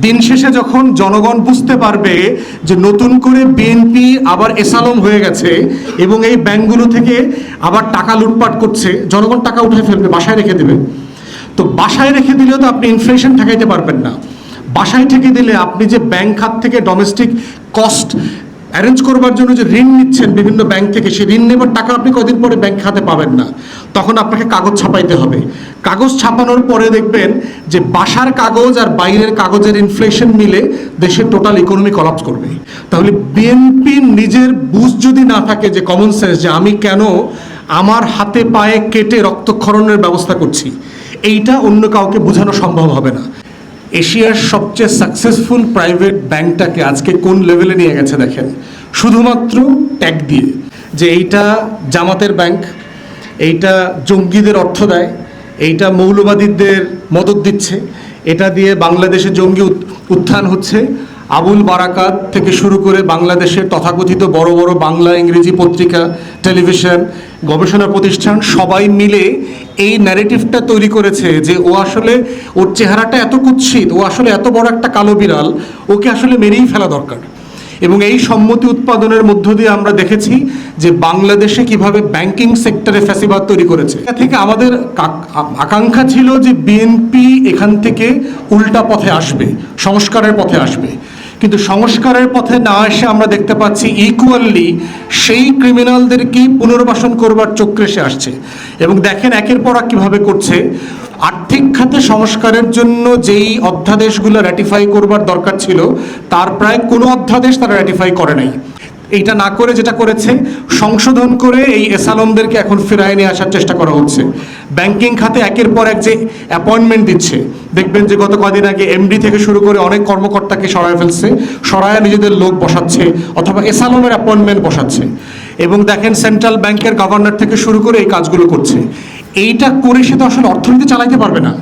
দিন শেষে যখন জনগণ বুঝতে পারবে যে নতুন করে বিএনপি আবার এসালম হয়ে গেছে এবং এই ব্যাংকগুলো থেকে আবার টাকা লুটপাট করছে, জনগণ টাকা উঠে ফেলবে, বাসায় রেখে দেবে। তো বাসায় রেখে দিলেও তো আপনি ইনফ্লেশন ঠেকাইতে পারবেন না। বাসায় ঠেকে দিলে আপনি যে ব্যাংক খাত থেকে ডোমেস্টিক কস্ট অ্যারেঞ্জ করবার জন্য যে ঋণ নিচ্ছেন বিভিন্ন ব্যাংক থেকে, সেই ঋণ নেবার টাকা আপনি কদিন পরে ব্যাংক খাতে পাবেন না। তখন আপনাকে কাগজ ছাপাইতে হবে। কাগজ ছাপানোর পরে দেখবেন যে বাসার কাগজ আর বাইরের কাগজের ইনফ্লেশন মিলে দেশের টোটাল ইকোনমি কলাপস করবে। তাহলে বিএনপির নিজের বুঝ যদি না থাকে, যে কমন সেন্স, যে আমি কেন আমার হাতে পায়ে কেটে রক্তক্ষরণের ব্যবস্থা করছি, এইটা অন্য কাউকে বোঝানো সম্ভব হবে না। এশিয়ার সবচেয়ে সাকসেসফুল প্রাইভেট ব্যাংকটাকে আজকে কোন লেভেলে নিয়ে গেছে দেখেন, শুধুমাত্র ট্যাগ দিয়ে, যে এইটা জামাতের ব্যাংক, এইটা জঙ্গিদের অর্থ দেয়, এইটা মৌলবাদীদের মদত দিচ্ছে, এটা দিয়ে বাংলাদেশে জঙ্গি উত্থান হচ্ছে। আবুল বারাকাত থেকে শুরু করে বাংলাদেশের তথাকথিত বড় বড় বাংলা ইংরেজি পত্রিকা, টেলিভিশন, গবেষণা প্রতিষ্ঠান সবাই মিলে এই ন্যারেটিভটা তৈরি করেছে যে ও আসলে, ওর চেহারাটা এত কুৎসিত, ও আসলে এত বড় একটা কালো বিড়াল, ওকে আসলে মেরেই ফেলা দরকার। এবং এই সম্মতি উৎপাদনের মধ্য দিয়ে আমরা দেখেছি যে বাংলাদেশে কিভাবে ব্যাংকিং সেক্টরে ফ্যাসিবাদ তৈরি করেছে। এটা থেকে আমাদের আকাঙ্ক্ষা ছিল যে বিএনপি এখান থেকে উল্টা পথে আসবে, সংস্কারের পথে আসবে। কিন্তু সংস্কারের পথে না এসে আমরা দেখতে পাচ্ছি ইকুয়ালি সেই ক্রিমিনালদেরকেই পুনর্বাসন করবার চক্রে সে আসছে। এবং দেখেন একের পর এক কীভাবে করছে। আর্থিক খাতে সংস্কারের জন্য যেই অধ্যাদেশগুলো র্যাটিফাই করবার দরকার ছিল, তার প্রায় কোনো অধ্যাদেশ তারা র্যাটিফাই করে নাই। এইটা না করে যেটা করেছে, সংশোধন করে এই এসালমদেরকে এখন ফেরায় নিয়ে আসার চেষ্টা করা হচ্ছে। ব্যাংকিং খাতে একের পর এক যে অ্যাপয়েন্টমেন্ট দিচ্ছে, দেখবেন যে গত কদিন আগে এমডি থেকে শুরু করে অনেক কর্মকর্তাকে সরায় ফেলছে, সরায় নিজেদের লোক বসাচ্ছে অথবা এসালমের অ্যাপয়েন্টমেন্ট বসাচ্ছে। এবং দেখেন সেন্ট্রাল ব্যাংকের গভর্নর থেকে শুরু করে এই কাজগুলো করছে। এইটা করে সে তো আসলে অর্থনীতি চালাইতে পারবে না।